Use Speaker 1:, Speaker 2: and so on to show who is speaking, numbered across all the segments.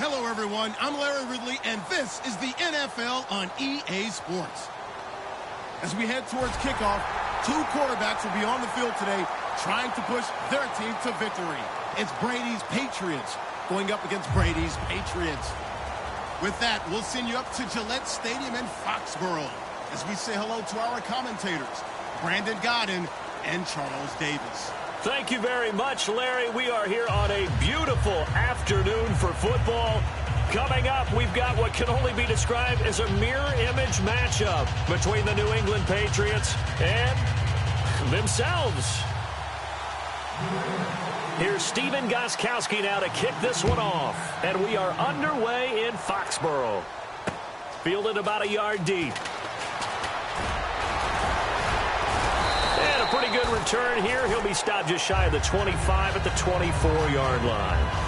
Speaker 1: Hello, everyone. I'm Larry Ridley, and this is the NFL on EA Sports. As we head towards kickoff, two quarterbacks will be on the field today trying to push their team to victory. It's Brady's Patriots going up against Brady's Patriots. With that, we'll send you up to Gillette Stadium in Foxborough as we say hello to our commentators, Brandon Godden and Charles Davis.
Speaker 2: Thank you very much, Larry. We are here on a beautiful afternoon for football. Coming up, we've got what can only be described as a mirror image matchup between the New England Patriots and themselves. Here's Stephen Gostkowski now to kick this one off. And we are underway in Foxborough. Fielded about a yard deep. And a pretty good return here. He'll be stopped just shy of the 25 at the 24-yard line.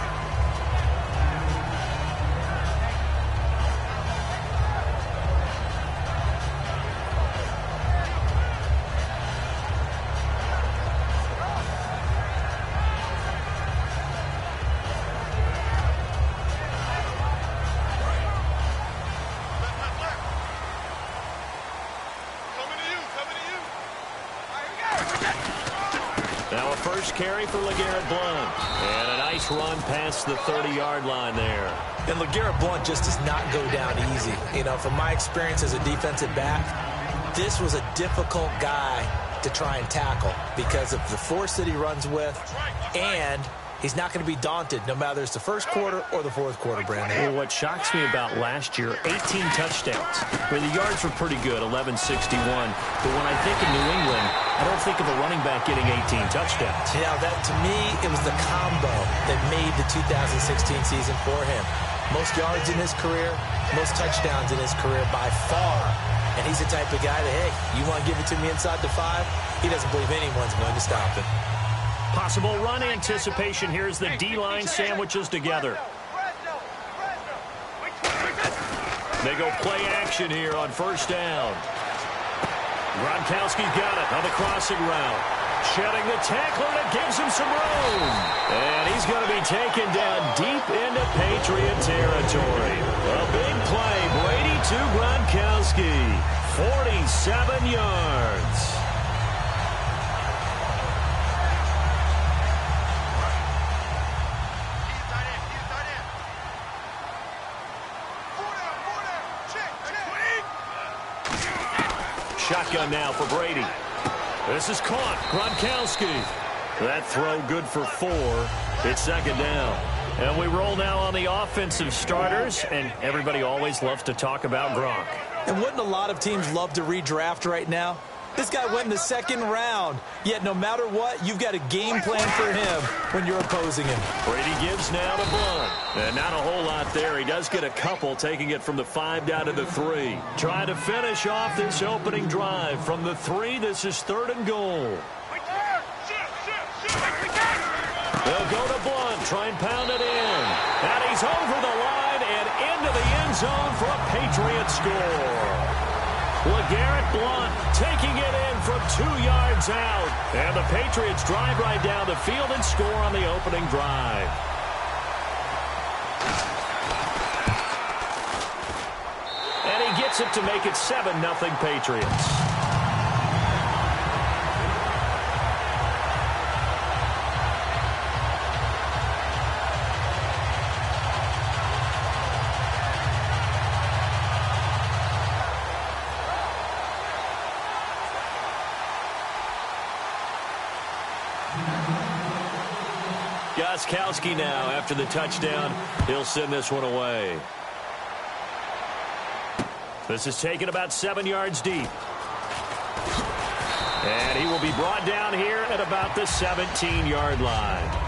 Speaker 2: Now a first carry for LeGarrette Blount. And a nice run past the 30-yard line there.
Speaker 3: And LeGarrette Blount just does not go down easy. You know, from my experience as a defensive back, this was a difficult guy to try and tackle because of the force that he runs with, and he's not going to be daunted no matter it's the first quarter or the fourth quarter, Brandon.
Speaker 2: Well, what shocks me about last year, 18 touchdowns. I mean, the yards were pretty good, 1161. But when I think of New England, I don't think of a running back getting 18 touchdowns.
Speaker 3: Yeah, that to me, it was the combo that made the 2016 season for him. Most yards in his career, most touchdowns in his career by far. And he's the type of guy that, hey, you want to give it to me inside the 5? He doesn't believe anyone's going to stop him.
Speaker 2: Possible run anticipation. Here's the D-line sandwiches together. They go play action here on first down. Gronkowski's got it on the crossing route. Shedding the tackler that gives him some room. And he's going to be taken down deep into Patriot territory. A big play. Brady to Gronkowski. 47 yards. Shotgun now for Brady. This is caught. Gronkowski. That throw good for 4. It's second down. And we roll now on the offensive starters, and everybody always loves to talk about Gronk.
Speaker 3: And wouldn't a lot of teams love to redraft right now? This guy went in the second round, yet no matter what, you've got a game plan for him when you're opposing him.
Speaker 2: Brady gives now to Blount. And not a whole lot there. He does get a couple, taking it from the 5 down to the 3. Trying to finish off this opening drive. From the 3, this is 3rd and goal. They'll go to Blount, try and pound it in. And he's over the line and into the end zone for a Patriot score. LeGarrette Blount taking it in from 2 yards out. And the Patriots drive right down the field and score on the opening drive. And he gets it to make it 7-0 Patriots. Gostkowski now after the touchdown. He'll send this one away. This is taken about 7 yards deep. And he will be brought down here at about the 17-yard line.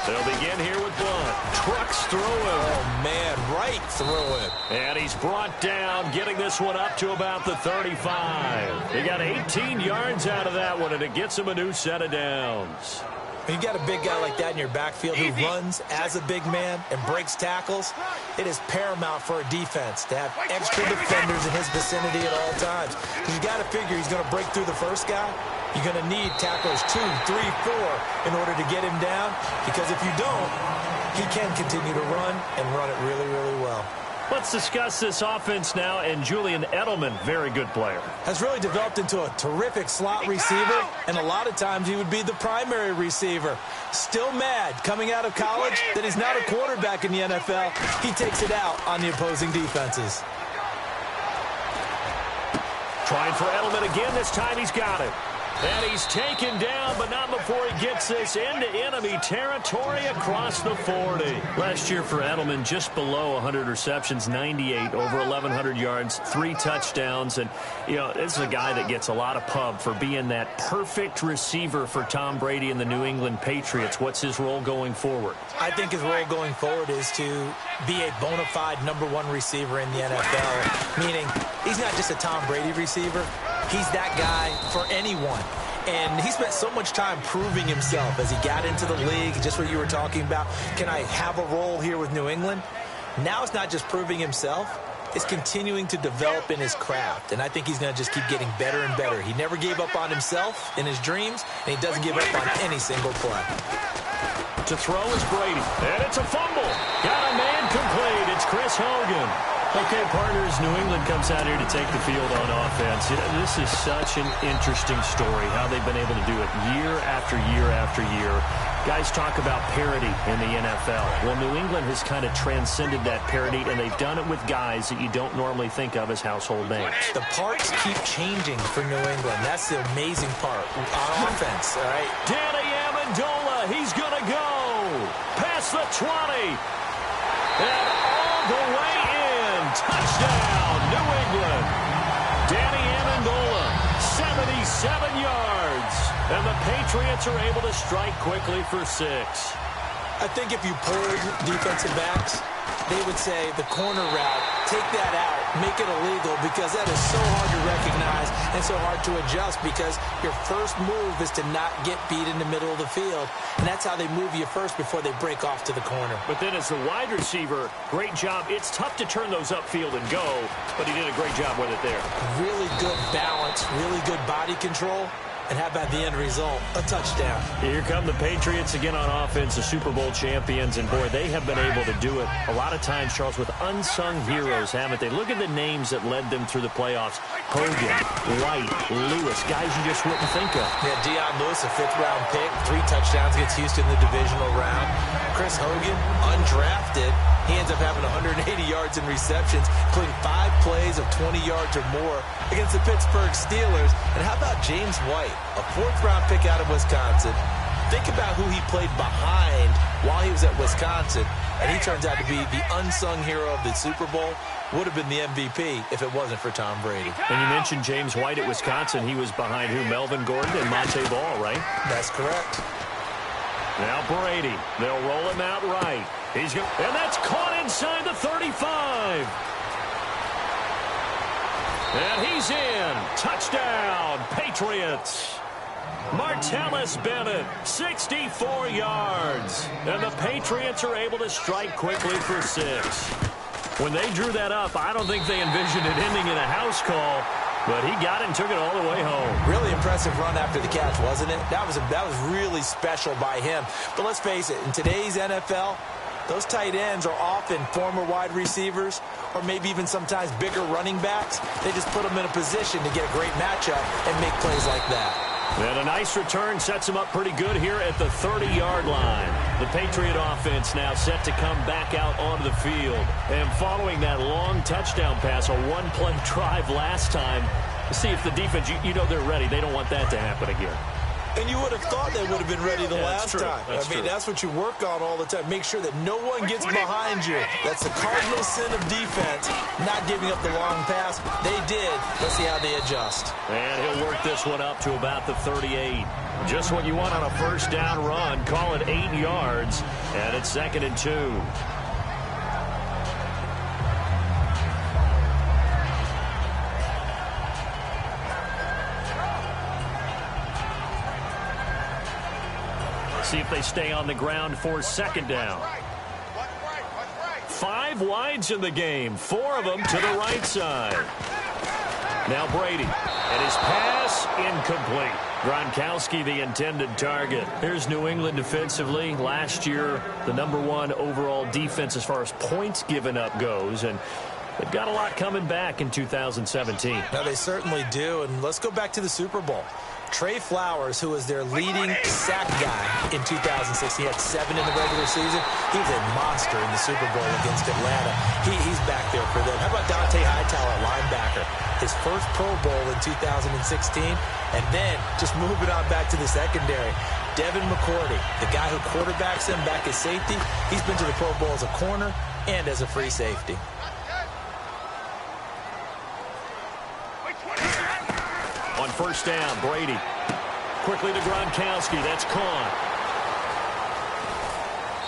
Speaker 2: They'll begin here with Blount. Trucks through him.
Speaker 3: Oh, man, right through him.
Speaker 2: And he's brought down, getting this one up to about the 35. He got 18 yards out of that one, and it gets him a new set of downs.
Speaker 3: When you got a big guy like that in your backfield who runs as a big man and breaks tackles, it is paramount for a defense to have extra defenders in his vicinity at all times. Because you got to figure he's going to break through the first guy. You're going to need tacklers 2, 3, 4 in order to get him down. Because if you don't, he can continue to run and run it really, really well.
Speaker 2: Let's discuss this offense now, and Julian Edelman, very good player.
Speaker 3: Has really developed into a terrific slot receiver, and a lot of times he would be the primary receiver. Still mad coming out of college that he's not a quarterback in the NFL. He takes it out on the opposing defenses.
Speaker 2: Trying for Edelman again. This time he's got it. And he's taken down, but not before he gets this into enemy territory across the 40. Last year for Edelman, just below 100 receptions, 98, over 1,100 yards, 3 touchdowns. And, you know, this is a guy that gets a lot of pub for being that perfect receiver for Tom Brady and the New England Patriots. What's his role going forward?
Speaker 3: I think his role going forward is to be a bona fide #1 receiver in the NFL, meaning he's not just a Tom Brady receiver. He's that guy for anyone. And he spent so much time proving himself as he got into the league, just what you were talking about. Can I have a role here with New England? Now it's not just proving himself. It's continuing to develop in his craft. And I think he's going to just keep getting better and better. He never gave up on himself in his dreams, and he doesn't give up on any single play.
Speaker 2: To throw is Brady. And it's a fumble. Got a man complete. It's Chris Hogan. Okay, partners, New England comes out here to take the field on offense. You know, this is such an interesting story, how they've been able to do it year after year after year. Guys talk about parity in the NFL. Well, New England has kind of transcended that parity, and they've done it with guys that you don't normally think of as household names.
Speaker 3: The parts keep changing for New England. That's the amazing part on offense, all right?
Speaker 2: Danny Amendola, he's going to go past the 20. And all the way in. Touchdown, New England. Danny Amendola, 77 yards. And the Patriots are able to strike quickly for 6.
Speaker 3: I think if you polled defensive backs, they would say the corner route, take that out, make it illegal, because that is so hard to recognize and so hard to adjust, because your first move is to not get beat in the middle of the field. And that's how they move you first before they break off to the corner.
Speaker 2: But then as the wide receiver, great job. It's tough to turn those upfield and go, but he did a great job with it there.
Speaker 3: Really good balance, really good body control. And how about the end result? A touchdown.
Speaker 2: Here come the Patriots again on offense, the Super Bowl champions. And, boy, they have been able to do it a lot of times, Charles, with unsung heroes, haven't they? Look at the names that led them through the playoffs. Hogan, White, Lewis, guys you just wouldn't think of.
Speaker 3: Yeah, Deion Lewis, a 5th-round pick, 3 touchdowns against Houston in the divisional round. Chris Hogan, undrafted. He ends up having 180 yards in receptions, including 5 plays of 20 yards or more against the Pittsburgh Steelers. And how about James White, a 4th-round pick out of Wisconsin? Think about who he played behind while he was at Wisconsin, and he turns out to be the unsung hero of the Super Bowl. Would have been the MVP if it wasn't for Tom Brady.
Speaker 2: And you mentioned James White at Wisconsin. He was behind who? Melvin Gordon and Monte Ball, right?
Speaker 3: That's correct.
Speaker 2: Now Brady. They'll roll him out right. He's going, and that's caught inside the 35. And he's in. Touchdown, Patriots. Martellus Bennett, 64 yards. And the Patriots are able to strike quickly for 6. When they drew that up, I don't think they envisioned it ending in a house call. But he got it and took it all the way home.
Speaker 3: Really impressive run after the catch, wasn't it? That was really special by him. But let's face it, in today's NFL, those tight ends are often former wide receivers or maybe even sometimes bigger running backs. They just put them in a position to get a great matchup and make plays like that.
Speaker 2: And a nice return sets him up pretty good here at the 30-yard line. The Patriot offense now set to come back out onto the field. And following that long touchdown pass, a one-play drive last time, see if the defense, you know they're ready. They don't want that to happen again.
Speaker 3: And you would have thought they would have been ready the last time.
Speaker 2: I mean,
Speaker 3: that's what you work on all the time. Make sure that no one gets behind you. That's the cardinal sin of defense, not giving up the long pass. They did. Let's see how they adjust.
Speaker 2: And he'll work this one up to about the 38. Just what you want on a first down run. Call it 8 yards. And it's 2nd and 2. See if they stay on the ground for second down. 5 wides in the game, 4 of them to the right side. Now Brady, and his pass incomplete. Gronkowski, the intended target. Here's New England defensively. Last year, the #1 overall defense as far as points given up goes, and they've got a lot coming back in 2017.
Speaker 3: No, they certainly do, and let's go back to the Super Bowl. Trey Flowers, who was their leading sack guy in 2006, he had 7 in the regular season. He was a monster in the Super Bowl against Atlanta. He's back there for them. How about Dante Hightower, linebacker? His first Pro Bowl in 2016, and then just moving on back to the secondary. Devin McCourty, the guy who quarterbacks him back as safety, he's been to the Pro Bowl as a corner and as a free safety.
Speaker 2: On first down, Brady. Quickly to Gronkowski. That's caught.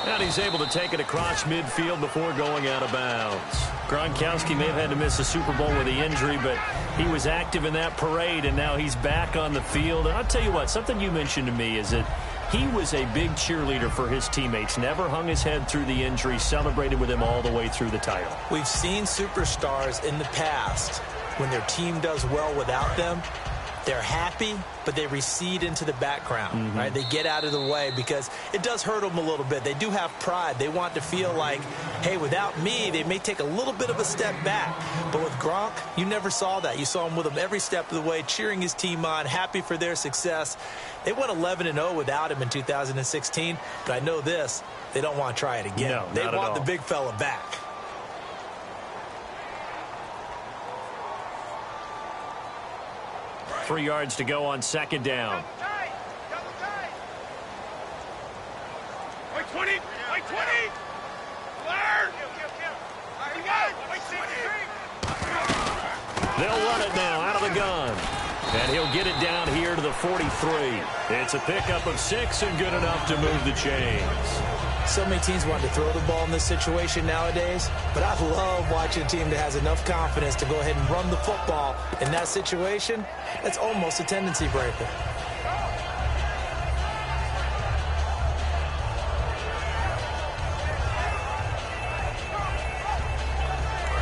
Speaker 2: And he's able to take it across midfield before going out of bounds. Gronkowski may have had to miss the Super Bowl with the injury, but he was active in that parade, and now he's back on the field. And I'll tell you what, something you mentioned to me is that he was a big cheerleader for his teammates, never hung his head through the injury, celebrated with him all the way through the title.
Speaker 3: We've seen superstars in the past, when their team does well without them, they're happy, but they recede into the background, right? They get out of the way because it does hurt them a little bit. They do have pride. They want to feel like, hey, without me, they may take a little bit of a step back. But with Gronk, you never saw that. You saw him with him every step of the way, cheering his team on, happy for their success. They went 11-0 without him in 2016, but I know this, they don't want to try it again.
Speaker 2: No,
Speaker 3: they want the big fella back.
Speaker 2: Three yards to go on second down. They'll run it now out of the gun. And he'll get it down here to the 43. It's a pickup of 6 and good enough to move the chains.
Speaker 3: So many teams want to throw the ball in this situation nowadays, but I love watching a team that has enough confidence to go ahead and run the football in that situation. That's almost a tendency breaker.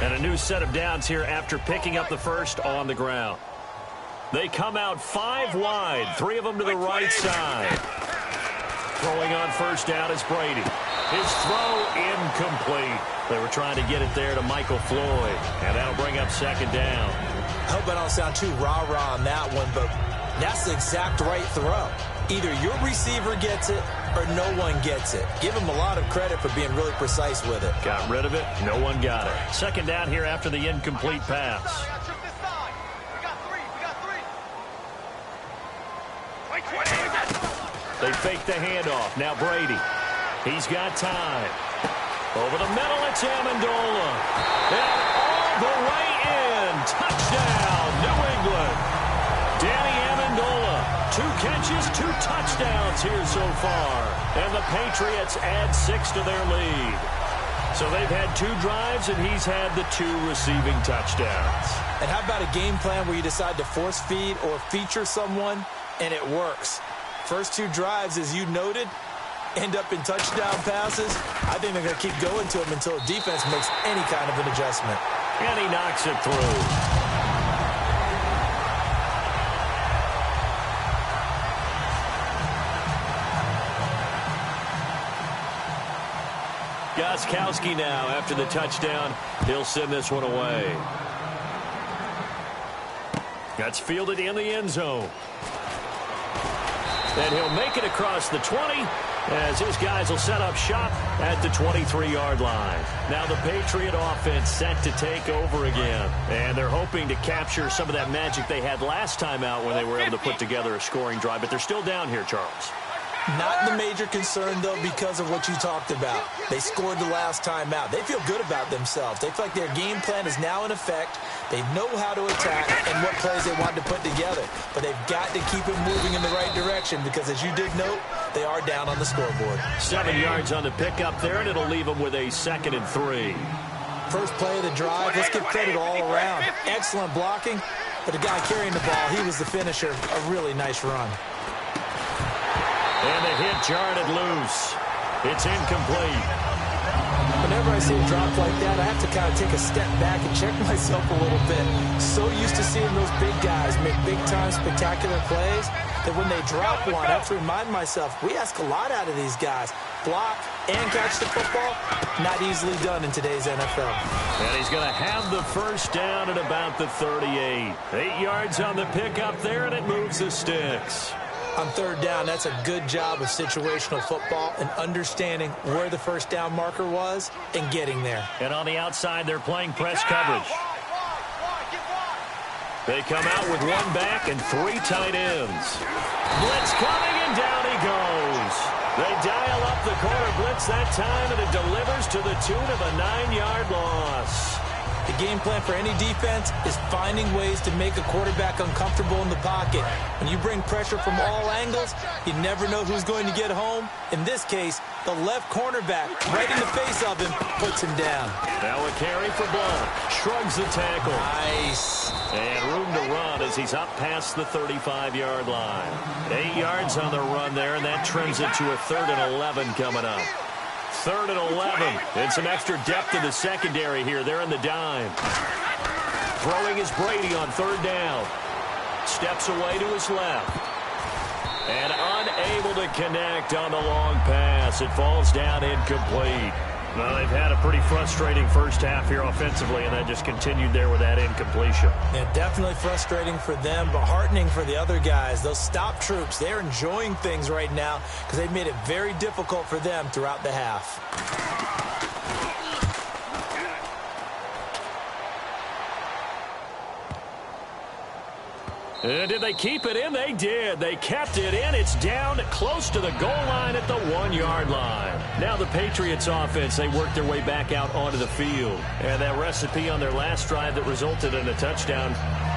Speaker 2: And a new set of downs here after picking up the first on the ground. They come out 5 wide, 3 of them to the right side. Throwing on first down is Brady. His throw incomplete. They were trying to get it there to Michael Floyd, and that'll bring up second down.
Speaker 3: I hope I don't sound too rah-rah on that one, but that's the exact right throw. Either your receiver gets it or no one gets it. Give him a lot of credit for being really precise with it.
Speaker 2: Got rid of it. No one got it. Second down here after the incomplete pass. They fake the handoff. Now Brady. He's got time. Over the middle, it's Amendola. And all the way in. Touchdown, New England. Danny Amendola. 2 catches, 2 touchdowns here so far. And the Patriots add 6 to their lead. So they've had 2 drives, and he's had the 2 receiving touchdowns.
Speaker 3: And how about a game plan where you decide to force feed or feature someone, and it works? First 2 drives, as you noted, end up in touchdown passes. I think they're going to keep going to him until the defense makes any kind of an adjustment.
Speaker 2: And he knocks it through. Gostkowski now after the touchdown. He'll send this one away. That's fielded in the end zone. And he'll make it across the 20 as his guys will set up shop at the 23-yard line. Now the Patriot offense set to take over again. And they're hoping to capture some of that magic they had last time out when they were able to put together a scoring drive. But they're still down here, Charles.
Speaker 3: Not the major concern, though, because of what you talked about. They scored the last time out. They feel good about themselves. They feel like their game plan is now in effect. They know how to attack and what plays they want to put together. But they've got to keep it moving in the right direction because, as you did note, they are down on the scoreboard.
Speaker 2: 7 yards on the pickup there, and it'll leave them with a 2nd and 3.
Speaker 3: First play of the drive, let's give credit all around. Excellent blocking, but the guy carrying the ball, he was the finisher. A really nice run.
Speaker 2: And the hit jarred it loose. It's incomplete.
Speaker 3: Whenever I see a drop like that, I have to kind of take a step back and check myself a little bit. So used to seeing those big guys make big-time spectacular plays that when they drop one, I have to remind myself, we ask a lot out of these guys. Block and catch the football, not easily done in today's NFL.
Speaker 2: And he's going to have the first down at about the 38. 8 yards on the pickup there, and it moves the sticks.
Speaker 3: On third down, that's a good job of situational football and understanding where the first down marker was and getting there.
Speaker 2: And on the outside, they're playing press coverage. They come out with one back and 3 tight ends. Blitz coming, and down he goes. They dial up the corner blitz that time, and it delivers to the tune of a 9-yard loss.
Speaker 3: The game plan for any defense is finding ways to make a quarterback uncomfortable in the pocket. When you bring pressure from all angles, you never know who's going to get home. In this case, the left cornerback, right in the face of him, puts him down.
Speaker 2: Now a carry for Blunt. Shrugs the tackle.
Speaker 3: Nice.
Speaker 2: And room to run as he's up past the 35-yard line. 8 yards on the run there, and that trims it to a 3rd and 11 coming up. 3rd and 11, and some extra depth in the secondary here. They're in the dime. Throwing is Brady on 3rd down. Steps away to his left. And unable to connect on the long pass. It falls down incomplete. Well, they've had a pretty frustrating first half here offensively, and that just continued there with that incompletion.
Speaker 3: Yeah, definitely frustrating for them, but heartening for the other guys. Those stop troops, they're enjoying things right now because they've made it very difficult for them throughout the half.
Speaker 2: Did they keep it in? They did. They kept it in. It's down close to the goal line at the 1-yard line. Now the Patriots offense, they work their way back out onto the field. And that recipe on their last drive that resulted in a touchdown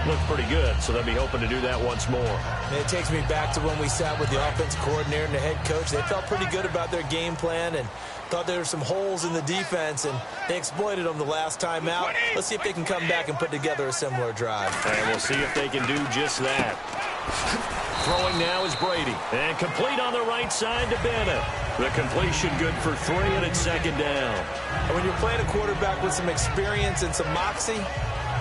Speaker 2: looked pretty good, so they'll be hoping to do that once more.
Speaker 3: And it takes me back to when we sat with the offensive coordinator and the head coach. They felt pretty good about their game plan and thought there were some holes in the defense, and they exploited them the last time out. Let's see if they can come back and put together a similar drive.
Speaker 2: And we'll see if they can do just that. Throwing now is Brady. And complete on the right side to Bennett. The completion good for 3, and it's 2nd down.
Speaker 3: And when you're playing a quarterback with some experience and some moxie,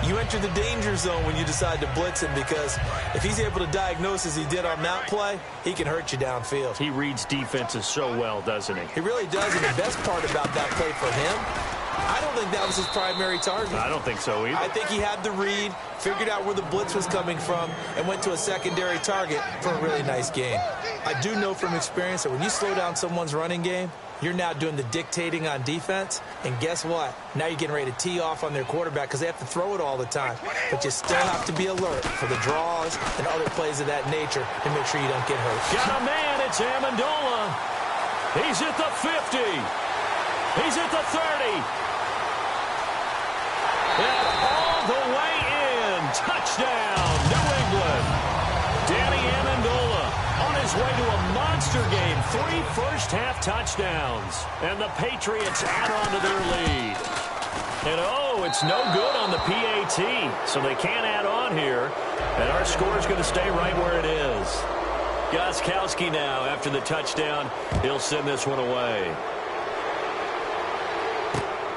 Speaker 3: you enter the danger zone when you decide to blitz him, because if he's able to diagnose as he did on that play, he can hurt you downfield.
Speaker 2: He reads defenses so well, doesn't he?
Speaker 3: He really does, and the best part about that play for him, I don't think that was his primary target.
Speaker 2: I don't think so either.
Speaker 3: I think he had the read, figured out where the blitz was coming from, and went to a secondary target for a really nice gain. I do know from experience that when you slow down someone's running game, you're now doing the dictating on defense, and guess what? Now you're getting ready to tee off on their quarterback because they have to throw it all the time. But you still have to be alert for the draws and other plays of that nature to make sure you don't get hurt.
Speaker 2: Got a man, it's Amendola. He's at the 50. He's at the 30. And all the way in. Touchdown, New England. Danny Amendola on his way to a monster game. 3 first-half touchdowns. And the Patriots add on to their lead. And, oh, it's no good on the PAT. So they can't add on here. And our score is going to stay right where it is. Gostkowski now, after the touchdown, he'll send this one away.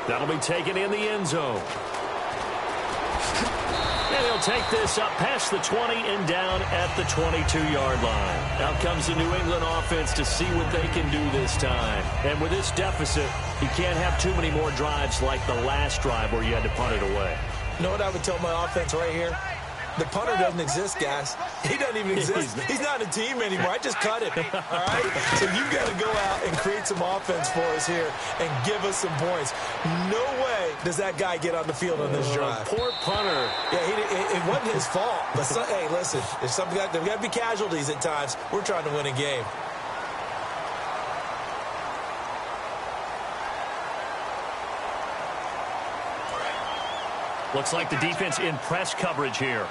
Speaker 2: That'll be taken in the end zone. And he'll take this up past the 20 and down at the 22-yard line. Out comes the New England offense to see what they can do this time. And with this deficit, you can't have too many more drives like the last drive where you had to punt it away.
Speaker 3: You know what I would tell my offense right here? The punter doesn't exist, guys. He doesn't even exist. He's not a team anymore. I just cut him, all right? So you got to go out and create some offense for us here and give us some points. No way does that guy get on the field on this drive.
Speaker 2: Poor punter.
Speaker 3: Yeah, it wasn't his fault. But, hey, listen, there's got to be casualties at times. We're trying to win a game.
Speaker 2: Looks like the defense in press coverage here.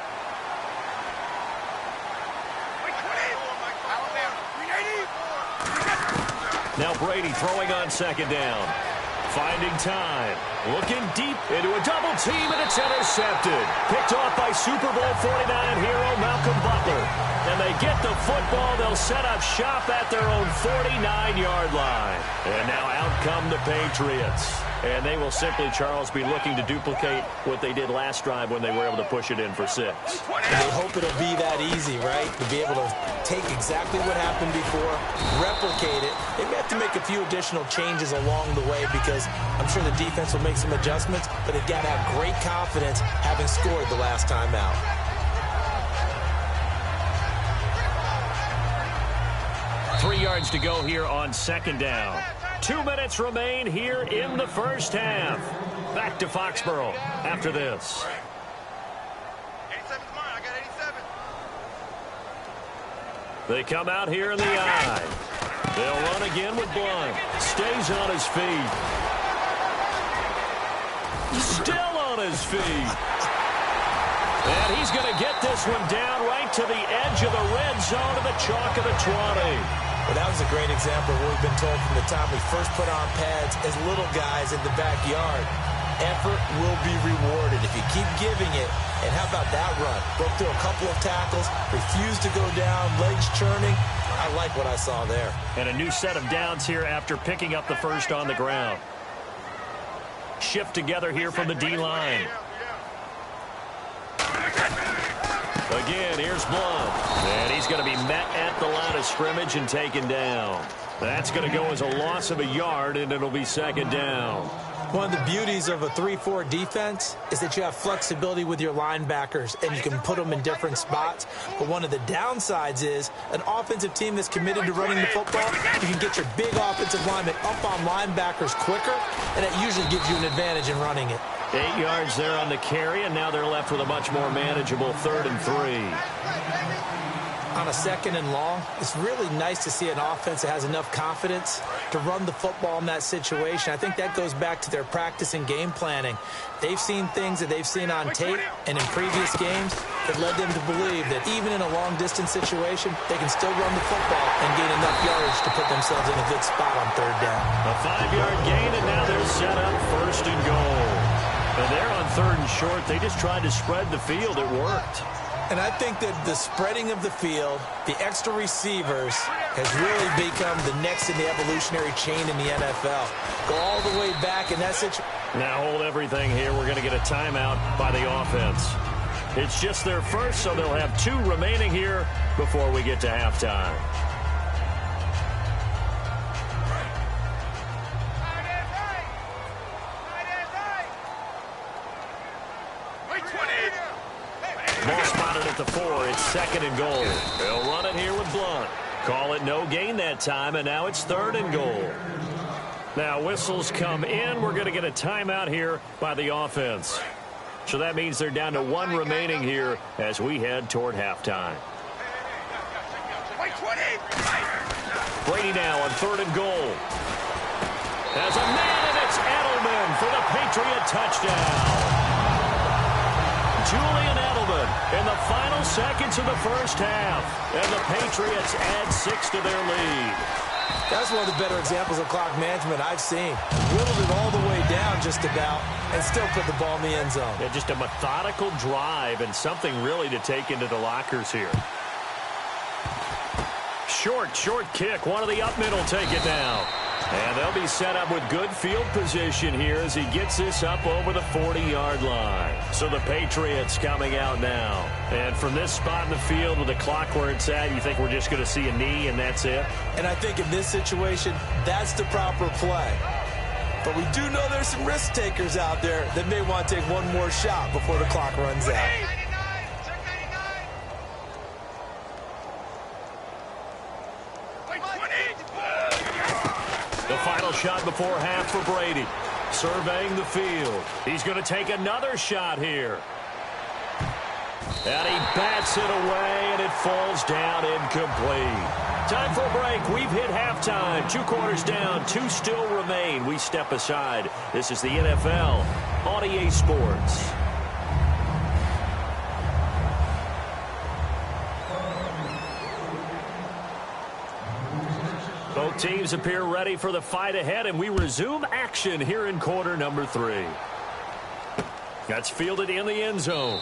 Speaker 2: Now Brady throwing on 2nd down. Finding time. Looking deep into a double team, and it's intercepted. Picked off by Super Bowl 49 hero Malcolm Butler. And they get the football. They'll set up shop at their own 49-yard line. And now out come the Patriots. And they will simply, Charles, be looking to duplicate what they did last drive when they were able to push it in for 6.
Speaker 3: And they hope it'll be that easy, right? To be able to take exactly what happened before, replicate it. They may have to make a few additional changes along the way because I'm sure the defense will make some adjustments, but they've got to have great confidence having scored the last time out.
Speaker 2: Three yards to go here on second down. 2 minutes remain here in the first half. Back to Foxborough after this.
Speaker 4: 87's mine. I got 87.
Speaker 2: They come out here in the eye. They'll run again with Blunt. Stays on his feet. Still on his feet. And he's going to get this one down right to the edge of the red zone of the chalk of the 20.
Speaker 3: Well, that was a great example of what we've been told from the time we first put on pads as little guys in the backyard. Effort will be rewarded if you keep giving it. And how about that run? Broke through a couple of tackles, refused to go down, legs churning. I like what I saw there.
Speaker 2: And a new set of downs here after picking up the first on the ground. Shift together here from the D-line. Again, here's Blunt. And he's going to be met at the line of scrimmage and taken down. That's going to go as a loss of a yard, and it'll be second down.
Speaker 3: One of the beauties of a 3-4 defense is that you have flexibility with your linebackers, and you can put them in different spots. But one of the downsides is an offensive team that's committed to running the football, you can get your big offensive linemen up on linebackers quicker, and that usually gives you an advantage in running it.
Speaker 2: 8 yards there on the carry, and now they're left with a much more manageable 3rd and 3.
Speaker 3: On a 2nd and long, it's really nice to see an offense that has enough confidence to run the football in that situation. I think that goes back to their practice and game planning. They've seen things that they've seen on tape and in previous games that led them to believe that even in a long-distance situation, they can still run the football and gain enough yardage to put themselves in a good spot on 3rd down.
Speaker 2: A 5-yard gain, and now they're set up 1st and goal. And they're on 3rd and short. They just tried to spread the field. It worked.
Speaker 3: And I think that the spreading of the field, the extra receivers, has really become the next in the evolutionary chain in the NFL. Go all the way back in that situation.
Speaker 2: Now hold everything here. We're going to get a timeout by the offense. It's just their first, so they'll have 2 remaining here before we get to halftime. Ball spotted at the 4. It's 2nd and goal. They'll run it here with Blunt. Call it no gain that time, and now it's 3rd and goal. Now whistles come in. We're going to get a timeout here by the offense. So that means they're down to 1 remaining here as we head toward halftime. Brady now on 3rd and goal. Has a man, and it's Edelman for the Patriot touchdown. Julian Edelman in the final seconds of the first half. And the Patriots add 6 to their lead.
Speaker 3: That's one of the better examples of clock management I've seen. Whittled it all the way down just about and still put the ball in the end zone.
Speaker 2: Yeah, just a methodical drive and something really to take into the lockers here. Short kick. One of the up middle take it down. And they'll be set up with good field position here as he gets this up over the 40-yard line. So the Patriots coming out now. And from this spot in the field with the clock where it's at, you think we're just going to see a knee and that's it?
Speaker 3: And I think in this situation, that's the proper play. But we do know there's some risk takers out there that may want to take one more shot before the clock runs out.
Speaker 2: The final shot before half for Brady. Surveying the field. He's going to take another shot here. And he bats it away, and it falls down incomplete. Time for a break. We've hit halftime. 2 quarters down. 2 still remain. We step aside. This is the NFL on EA Sports. Both teams appear ready for the fight ahead, and we resume action here in quarter number 3. That's fielded in the end zone.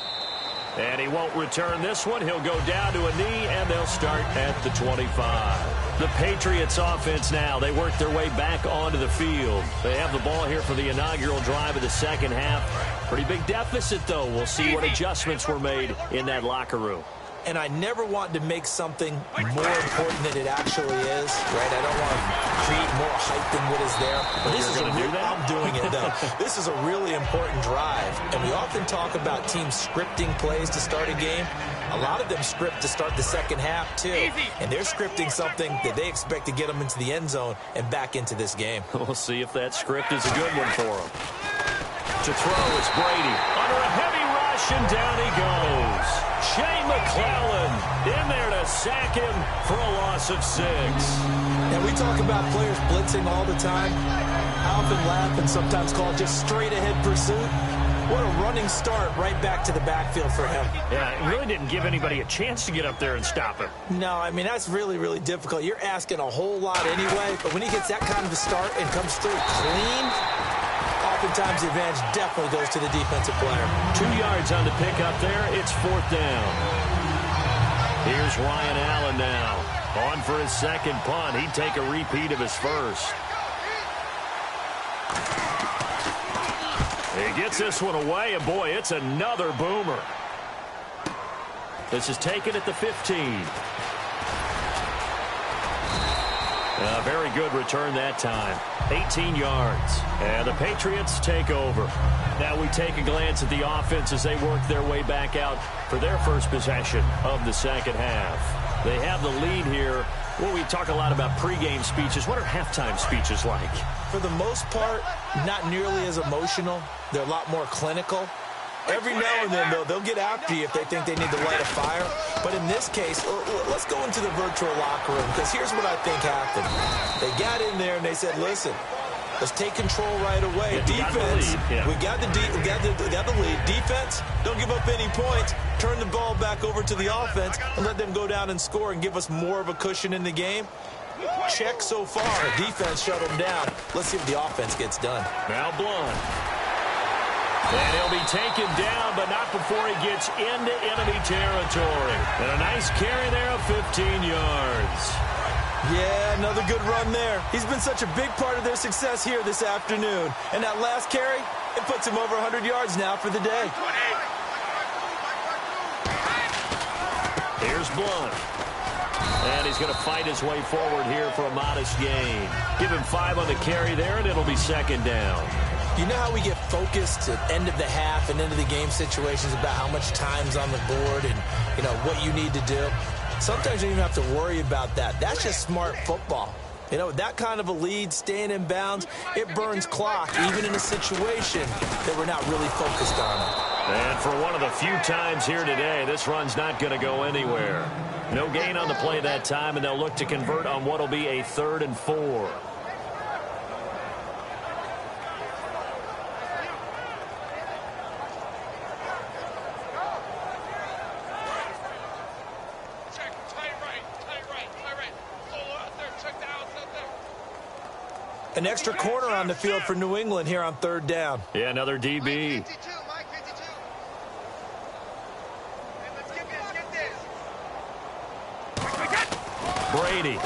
Speaker 2: And he won't return this one. He'll go down to a knee, and they'll start at the 25. The Patriots offense now. They work their way back onto the field. They have the ball here for the inaugural drive of the second half. Pretty big deficit, though. We'll see what adjustments were made in that locker room.
Speaker 3: And I never want to make something more important than it actually is, right? I don't want to create more hype than what is there. But this is I'm doing it, though. This is a really important drive. And we often talk about teams scripting plays to start a game. A lot of them script to start the second half, too. And they're scripting something that they expect to get them into the end zone and back into this game.
Speaker 2: We'll see if that script is a good one for them. To throw is Brady. Under a heavy rush, and down he goes. Shane McClellan in there to sack him for a loss of 6.
Speaker 3: And we talk about players blitzing all the time. I often laugh and sometimes call it just straight-ahead pursuit. What a running start right back to the backfield for him.
Speaker 2: Yeah, it really didn't give anybody a chance to get up there and stop him.
Speaker 3: No, I mean, that's really, really difficult. You're asking a whole lot anyway, but when he gets that kind of a start and comes through clean, oftentimes the advantage definitely goes to the defensive player.
Speaker 2: 2 yards on the pickup there. It's 4th down. Here's Ryan Allen now. On for his second punt. He'd take a repeat of his first. He gets this one away, and boy, it's another boomer. This is taken at the 15. A very good return that time. 18 yards. And the Patriots take over. Now we take a glance at the offense as they work their way back out for their first possession of the second half. They have the lead here. Well, we talk a lot about pregame speeches. What are halftime speeches like?
Speaker 3: For the most part, not nearly as emotional. They're a lot more clinical. Every now and then, though, they'll get after you if they think they need to light a fire. But in this case, let's go into the virtual locker room, because here's what I think happened. They got in there and they said, listen, let's take control right away. Defense, we got the lead. Defense, don't give up any points. Turn the ball back over to the offense and let them go down and score and give us more of a cushion in the game. Check so far. Defense shut them down. Let's see if the offense gets done.
Speaker 2: Now Blunt. And he'll be taken down, but not before he gets into enemy territory. And a nice carry there of 15 yards.
Speaker 3: Yeah, another good run there. He's been such a big part of their success here this afternoon. And that last carry, it puts him over 100 yards now for the day.
Speaker 2: Here's Blunt. And he's going to fight his way forward here for a modest gain. Give him 5 on the carry there, and it'll be second down.
Speaker 3: You know how we get focused at end of the half and into the game situations about how much time's on the board and, you know, what you need to do? Sometimes you don't even have to worry about that. That's just smart football. You know, with that kind of a lead, staying in bounds, it burns clock, even in a situation that we're not really focused on.
Speaker 2: And for one of the few times here today, this run's not going to go anywhere. No gain on the play that time, and they'll look to convert on what will be a 3rd and 4.
Speaker 3: An extra corner on the field for New England here on 3rd down.
Speaker 2: Yeah, another DB. Brady.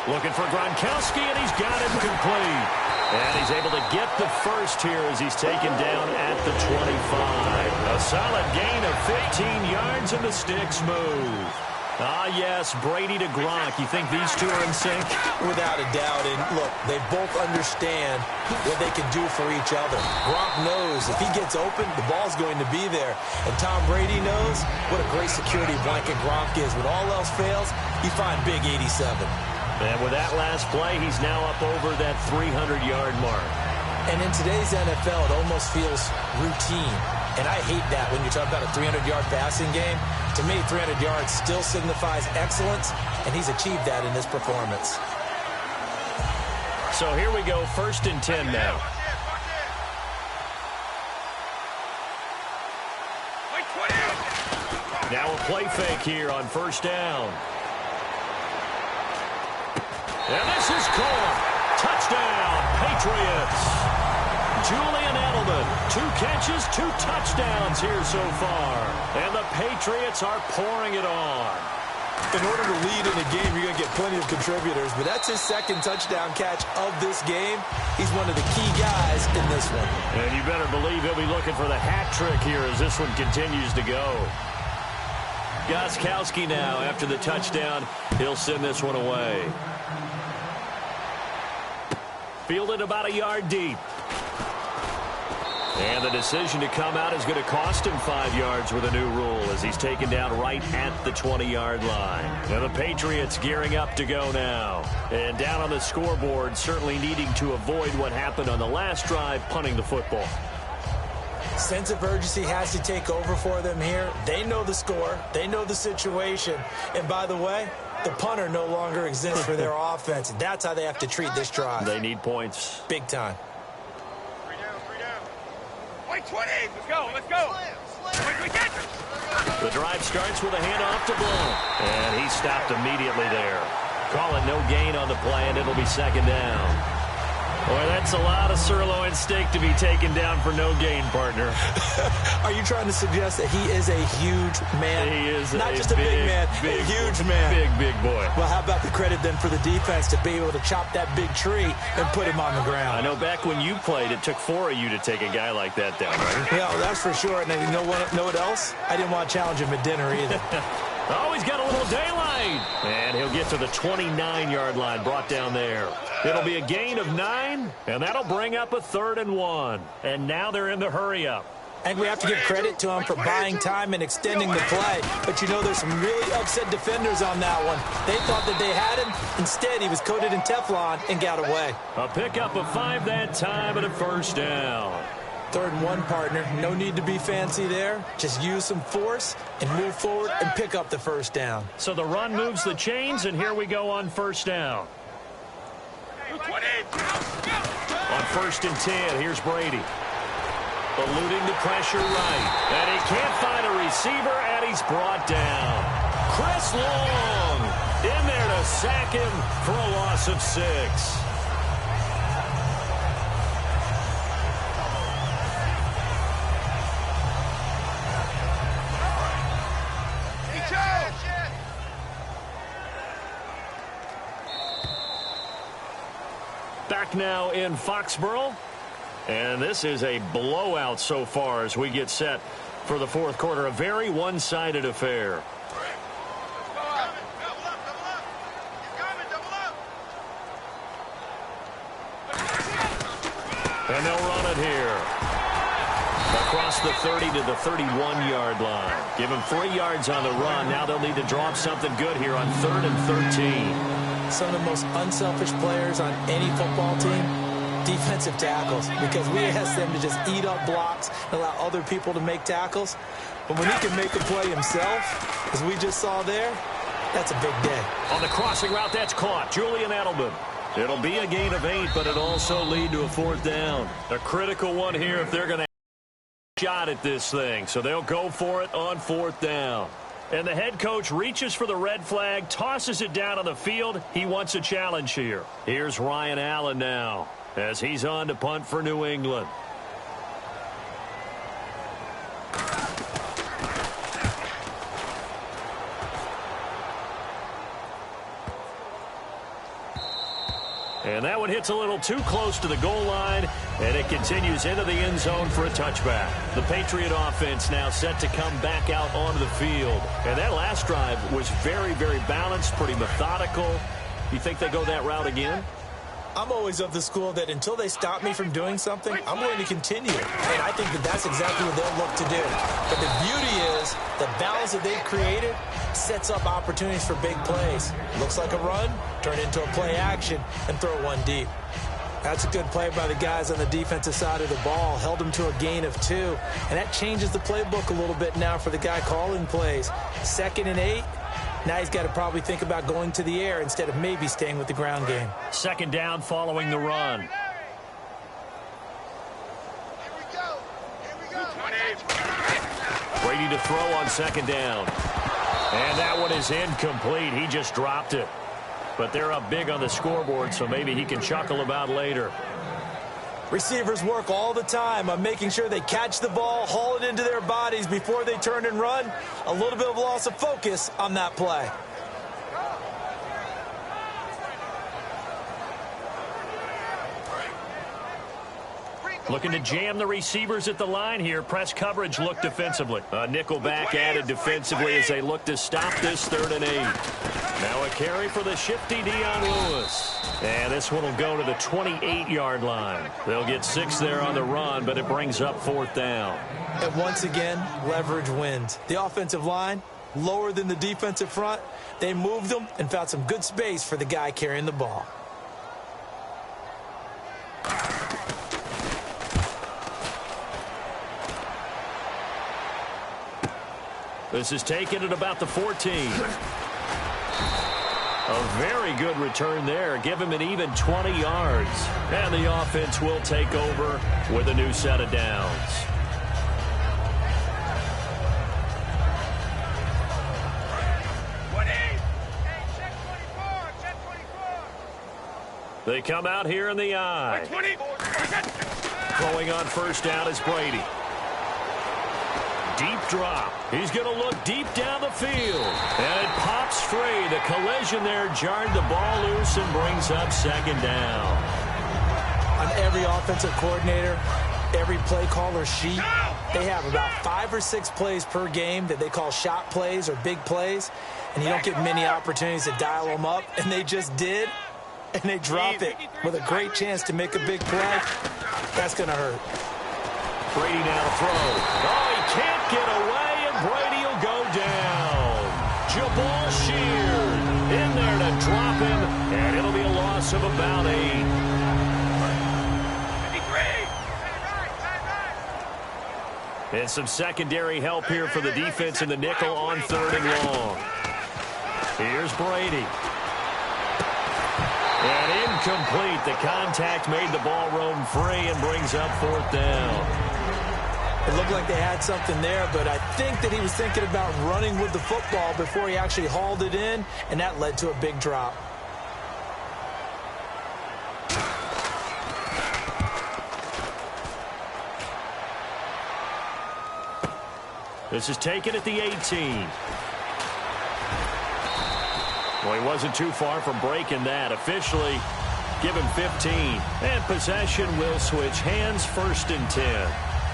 Speaker 2: Looking for Gronkowski, and he's got him complete. And he's able to get the first here as he's taken down at the 25. A solid gain of 15 yards, and the sticks move. Ah, yes, Brady to Gronk. You think these two are in sync?
Speaker 3: Without a doubt. And look, they both understand what they can do for each other. Gronk knows if he gets open, the ball's going to be there. And Tom Brady knows what a great security blanket Gronk is. When all else fails, you find big 87.
Speaker 2: And with that last play, he's now up over that 300-yard mark.
Speaker 3: And in today's NFL, it almost feels routine. And I hate that when you talk about a 300-yard passing game. To me, 300 yards still signifies excellence, and he's achieved that in this performance.
Speaker 2: So here we go, 1st and 10 now. Now a play fake here on 1st down. And this is caught. Touchdown, Patriots. Julian Edelman, 2 catches, 2 touchdowns here so far. And the Patriots are pouring it on.
Speaker 3: In order to lead in a game, you're going to get plenty of contributors, but that's his 2nd touchdown catch of this game. He's one of the key guys in this one.
Speaker 2: And you better believe he'll be looking for the hat trick here as this one continues to go. Gostkowski now, after the touchdown, he'll send this one away. Fielded about a yard deep. And the decision to come out is going to cost him 5 yards with a new rule as he's taken down right at the 20-yard line. And the Patriots gearing up to go now. And down on the scoreboard, certainly needing to avoid what happened on the last drive, punting the football.
Speaker 3: Sense of urgency has to take over for them here. They know the score. They know the situation. And by the way, the punter no longer exists for their offense. And that's how they have to treat this drive.
Speaker 2: They need points.
Speaker 3: Big time.
Speaker 4: 20. Let's go. Let's go.
Speaker 2: The drive starts with a handoff to Blount. And he stopped immediately there. Call it no gain on the play, and it'll be 2nd down. Boy, that's a lot of sirloin steak to be taken down for no gain, partner.
Speaker 3: Are you trying to suggest that he is a huge man?
Speaker 2: He is
Speaker 3: not just a big man, a huge man.
Speaker 2: Big boy.
Speaker 3: Well, how about the credit then for the defense to be able to chop that big tree and put him on the ground?
Speaker 2: I know back when you played, it took 4 of you to take a guy like that down, right?
Speaker 3: Yeah, that's for sure. And you know what else? I didn't want to challenge him at dinner either.
Speaker 2: Oh, he's got a little daylight. And he'll get to the 29-yard line, brought down there. It'll be a gain of 9, and that'll bring up a 3rd and 1. And now they're in the hurry-up.
Speaker 3: I think we have to give credit to him for buying time and extending the play. But, you know, there's some really upset defenders on that one. They thought that they had him. Instead, he was coated in Teflon and got away.
Speaker 2: A pickup of 5 that time and a 1st down.
Speaker 3: 3rd and 1, partner. No need to be fancy there. Just use some force and move forward and pick up the 1st down.
Speaker 2: So the run moves the chains, and here we go on 1st down. On 1st and 10, here's Brady. Eluding the pressure right. And he can't find a receiver, and he's brought down. Chris Long in there to sack him for a loss of 6. Back now in Foxborough. And this is a blowout so far as we get set for the 4th quarter. A very one-sided affair. And they'll run it here. Across the 30 to the 31-yard line. Give them 3 yards on the run. Now they'll need to drop something good here on 3rd and 13.
Speaker 3: Some of the most unselfish players on any football team, defensive tackles, because we ask them to just eat up blocks and allow other people to make tackles. But when he can make a play himself, as we just saw there, that's a big day.
Speaker 2: On the crossing route, that's caught. Julian Edelman. It'll be a gain of 8, but it'll also lead to a 4th down. A critical one here if they're going to have a shot at this thing. So they'll go for it on 4th down. And the head coach reaches for the red flag, tosses it down on the field. He wants a challenge here. Here's Ryan Allen now as he's on to punt for New England. And that one hits a little too close to the goal line, and it continues into the end zone for a touchback. The Patriot offense now set to come back out onto the field. And that last drive was very, very balanced, pretty methodical. You think they go that route again?
Speaker 3: I'm always of the school that until they stop me from doing something, I'm going to continue. And I think that that's exactly what they'll look to do. But the beauty is the balance that they've created sets up opportunities for big plays. Looks like a run, turn into a play action, and throw one deep. That's a good play by the guys on the defensive side of the ball. Held them to a gain of 2. And that changes the playbook a little bit now for the guy calling plays. 2nd and 8. Now he's got to probably think about going to the air instead of maybe staying with the ground game.
Speaker 2: 2nd down following the run.
Speaker 4: Here we go.
Speaker 2: Brady to throw on 2nd down. And that one is incomplete. He just dropped it. But they're up big on the scoreboard, so maybe he can chuckle about later.
Speaker 3: Receivers work all the time on making sure they catch the ball, haul it into their bodies before they turn and run. A little bit of loss of focus on that play.
Speaker 2: Looking to jam the receivers at the line here. Press coverage look defensively. A nickel back added defensively as they look to stop this 3rd and 8. Now a carry for the shifty Dion Lewis. And this one will go to the 28-yard line. They'll get 6 there on the run, but it brings up 4th down.
Speaker 3: And once again, leverage wins. The offensive line, lower than the defensive front. They moved them and found some good space for the guy carrying the ball.
Speaker 2: This is taken at about the 14. A very good return there. Give him an even 20 yards. And the offense will take over with a new set of downs. They come out here in the eye. Throwing on 1st down is Brady. Deep drop. He's going to look deep down the field. And it pops free. The collision there jarred the ball loose and brings up 2nd down.
Speaker 3: On every offensive coordinator, every play caller sheet, they have about 5 or 6 plays per game that they call shot plays or big plays. And you don't get many opportunities to dial them up. And they just did. And they drop it with a great chance to make a big play. That's going to hurt.
Speaker 2: Brady now to throw. Oh, he can't get away, and Brady will go down. Jabal Sheard in there to drop him, and it'll be a loss of about 8. And some secondary help here for the defense in the nickel on 3rd and long. Here's Brady. And incomplete. The contact made the ball roam free and brings up 4th down.
Speaker 3: It looked like they had something there, but I think that he was thinking about running with the football before he actually hauled it in, and that led to a big drop.
Speaker 2: This is taken at the 18. Well, he wasn't too far from breaking that. Officially, give him 15. And possession will switch hands, 1st and 10.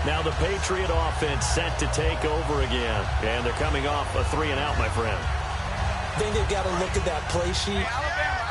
Speaker 2: Now the Patriot offense set to take over again. And they're coming off a 3-and-out, my friend.
Speaker 3: I think they've got to look at that play sheet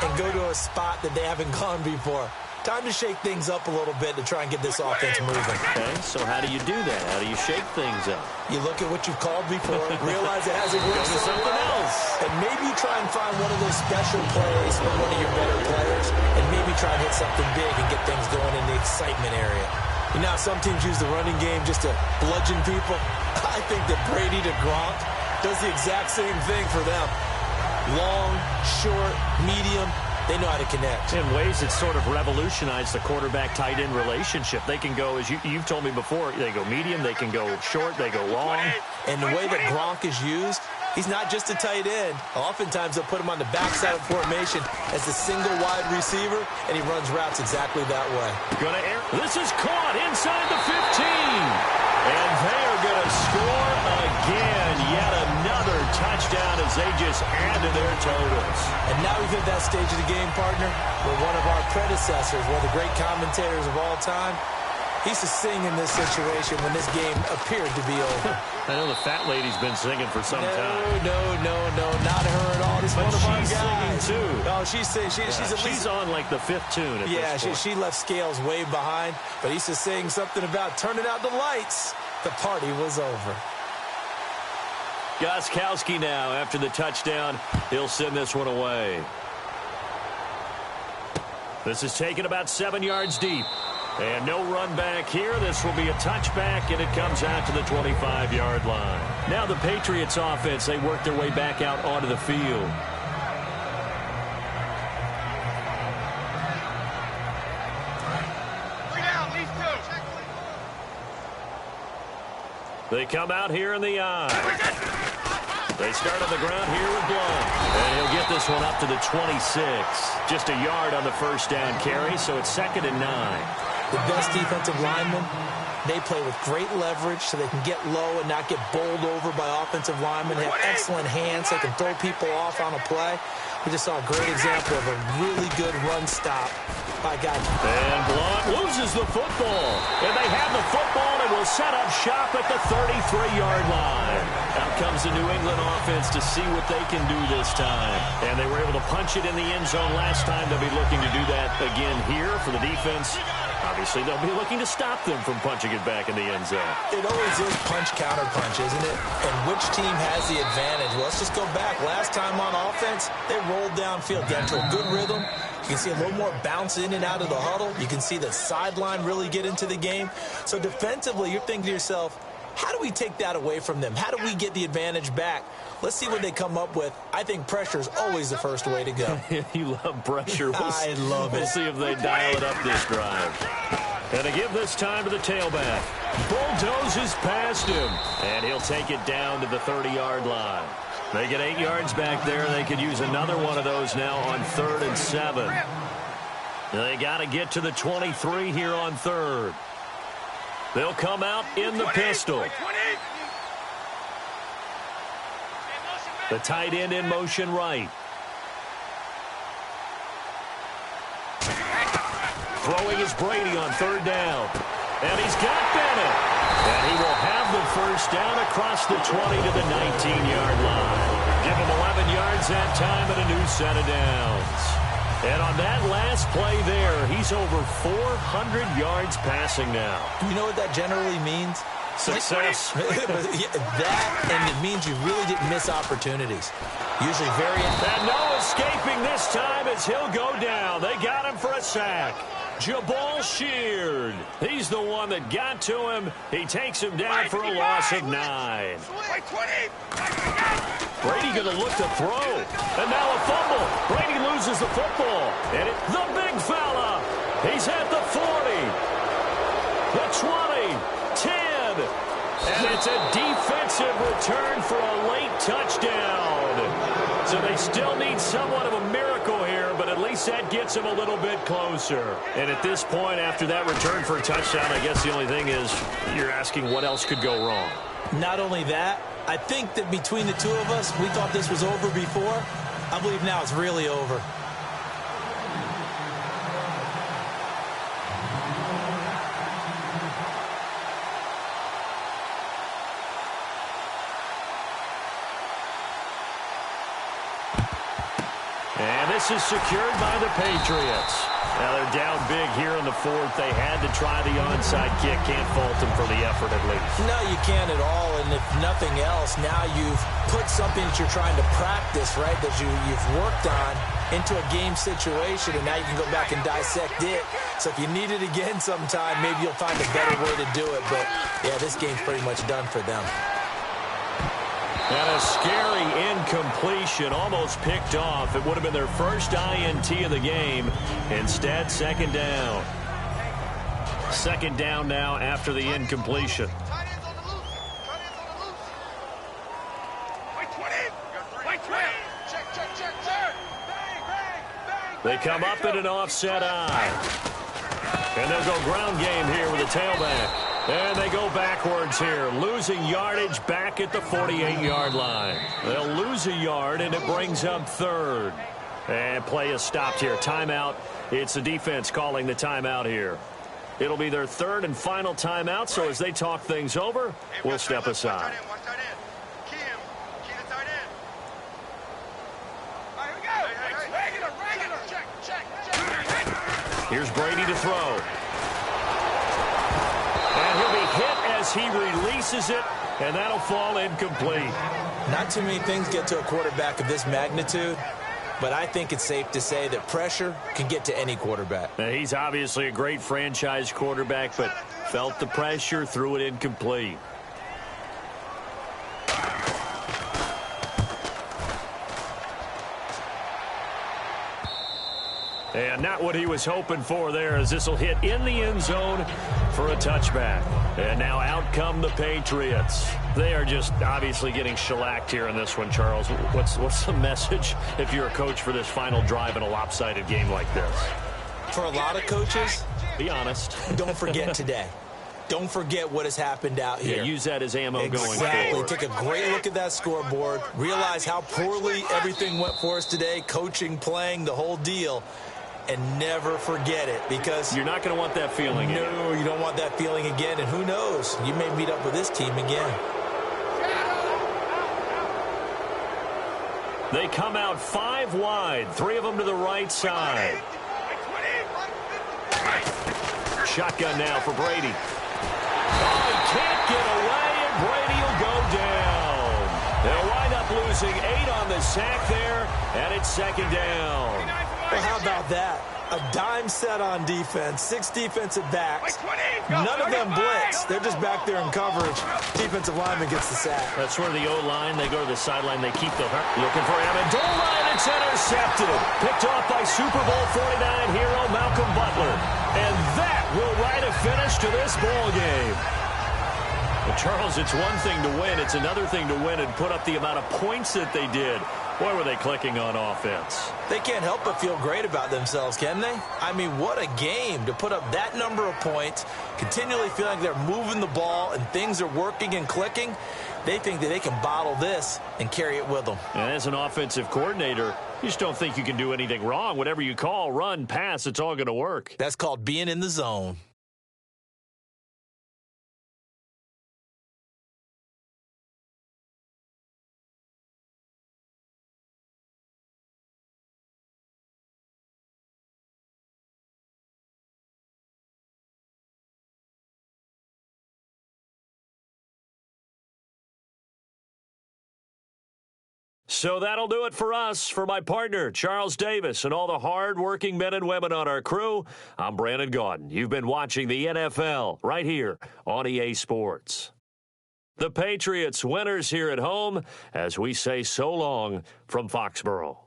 Speaker 3: and go to a spot that they haven't gone before. Time to shake things up a little bit to try and get this offense moving.
Speaker 2: Okay, so how do you do that? How do you shake things up?
Speaker 3: You look at what you've called before, realize it hasn't worked so
Speaker 2: something else.
Speaker 3: And maybe you try and find one of those special plays from one of your better players, and maybe try and hit something big and get things going in the excitement area. You know how some teams use the running game just to bludgeon people? I think that Brady to Gronk does the exact same thing for them. Long, short, medium, they know how to connect.
Speaker 2: In ways that sort of revolutionized the quarterback-tight end relationship. They can go, as you've told me before, they go medium, they can go short, they go long.
Speaker 3: And the way that Gronk is used, he's not just a tight end. Oftentimes they'll put him on the backside of formation as a single wide receiver, and he runs routes exactly that way.
Speaker 2: Gonna air. This is caught inside the 15. And they are going to score again. Yet another touchdown as they just add to their totals.
Speaker 3: And now we've hit that stage of the game, partner, where one of our predecessors, one of the great commentators of all time, he used to sing in this situation when this game appeared to be over.
Speaker 2: I know the fat lady's been singing for some time.
Speaker 3: No, not her at all. This is one of our guys.
Speaker 2: She's singing too.
Speaker 3: Oh, she's
Speaker 2: on like the 5th tune at this point.
Speaker 3: She left Scales way behind, but he used to sing something about turning out the lights. The party was over.
Speaker 2: Gostkowski now, after the touchdown, he'll send this one away. This is taken about 7 yards deep. And no run back here. This will be a touchback, and it comes out to the 25-yard line. Now the Patriots offense, they work their way back out onto the field. They come out here in the eye. They They start on the ground here with Blunt. And he'll get this one up to the 26. Just a yard on the first down carry, so it's 2nd and 9.
Speaker 3: The best defensive linemen, they play with great leverage so they can get low and not get bowled over by offensive linemen. They have excellent hands. They can throw people off on a play. We just saw a great example of a really good run stop by guy.
Speaker 2: And Blunt loses the football. And they have the football and will set up shop at the 33-yard line. Out comes the New England offense to see what they can do this time. And they were able to punch it in the end zone last time. They'll be looking to do that again here for the defense. Obviously, they'll be looking to stop them from punching it back in the end zone.
Speaker 3: It always is punch-counter-punch, isn't it? And which team has the advantage? Well, let's just go back. Last time on offense, they rolled downfield, got into a good rhythm. You can see a little more bounce in and out of the huddle. You can see the sideline really get into the game. So defensively, you're thinking to yourself, how do we take that away from them? How do we get the advantage back? Let's see what they come up with. I think pressure is always the first way to go.
Speaker 2: You love pressure.
Speaker 3: I love it.
Speaker 2: We'll see if they dial it up this drive. And to give this time to the tailback. Bulldozes past him. And he'll take it down to the 30-yard line. They get 8 yards back there. They could use another one of those now on 3rd and 7. They got to get to the 23 here on 3rd. They'll come out in the pistol. The tight end in motion right. Throwing is Brady on 3rd down. And he's got Bennett. And he will have the first down across the 20 to the 19-yard line. Give him 11 yards that time and a new set of downs. And on that last play there, he's over 400 yards passing now.
Speaker 3: Do you know what that generally means?
Speaker 2: Success.
Speaker 3: That, and it means you really didn't miss opportunities. Usually very...
Speaker 2: And no escaping this time as he'll go down. They got him for a sack. Jabal Sheard. He's the one that got to him. He takes him down for a loss of 9. Brady going to look to throw. And now a fumble. Brady loses the football. And the big fella. He's at the 40. The 20. 10. And it's a defensive return for a late touchdown. So they still need somewhat of a miracle here, but at least that gets them a little bit closer. And at this point, after that return for a touchdown, I guess the only thing is you're asking what else could go wrong.
Speaker 3: Not only that, I think that between the two of us, we thought this was over before. I believe now it's really over.
Speaker 2: And this is secured by the Patriots. Now they're down big here in the 4th. They had to try the onside kick. Can't fault them for the effort at least.
Speaker 3: No, you can't at all. And if nothing else, now you've put something that you're trying to practice, right, that you've worked on into a game situation, and now you can go back and dissect it. So if you need it again sometime, maybe you'll find a better way to do it. But, yeah, this game's pretty much done for them.
Speaker 2: And a scary incompletion, almost picked off. It would have been their first INT of the game. Instead, 2nd down. 2nd down now after the incompletion. They come up in an offset eye. And they'll go ground game here with a tailback. And they go backwards here, losing yardage back at the 48-yard line. They'll lose a yard, and it brings up 3rd. And play is stopped here. Timeout. It's the defense calling the timeout here. It'll be their 3rd and final timeout, so as they talk things over, we'll step aside. Here's Brady to throw. And he'll be hit as he releases it, and that'll fall incomplete.
Speaker 3: Not too many things get to a quarterback of this magnitude, but I think it's safe to say that pressure can get to any quarterback.
Speaker 2: Now, he's obviously a great franchise quarterback, but felt the pressure, threw it incomplete. And not what he was hoping for there, as this will hit in the end zone for a touchback. And now out come the Patriots. They are just obviously getting shellacked here in this one, Charles. What's the message if you're a coach for this final drive in a lopsided game like this?
Speaker 3: For a lot of coaches,
Speaker 2: be honest.
Speaker 3: Don't forget today. Don't forget what has happened out here.
Speaker 2: Yeah, use that as ammo going forward.
Speaker 3: Exactly. Take a great look at that scoreboard. Realize how poorly everything went for us today. Coaching, playing, the whole deal. And never forget it, because
Speaker 2: you're not going to want that feeling again.
Speaker 3: No, you don't want that feeling again. And who knows? You may meet up with this team again.
Speaker 2: They come out 5 wide. 3 of them to the right side. Shotgun now for Brady. Oh, he can't get away, and Brady will go down. They'll wind up losing 8 on the sack there, and it's 2nd down.
Speaker 3: Well, how about that? A dime set on defense, 6 defensive backs. None of them blitz. They're just back there in coverage. Defensive lineman gets the sack.
Speaker 2: That's where the O-line, they go to the sideline, they keep the looking for Amendola, and it's intercepted. Picked off by Super Bowl 49 hero Malcolm Butler. And that will write a finish to this ball game. Well, Charles, it's one thing to win. It's another thing to win and put up the amount of points that they did. Boy, were they clicking on offense.
Speaker 3: They can't help but feel great about themselves, can they? I mean, what a game to put up that number of points, continually feeling like they're moving the ball and things are working and clicking. They think that they can bottle this and carry it with them.
Speaker 2: And as an offensive coordinator, you just don't think you can do anything wrong. Whatever you call, run, pass, it's all going to work.
Speaker 3: That's called being in the zone.
Speaker 2: So that'll do it for us. For my partner, Charles Davis, and all the hard-working men and women on our crew, I'm Brandon Gaudin. You've been watching the NFL right here on EA Sports. The Patriots winners here at home as we say so long from Foxborough.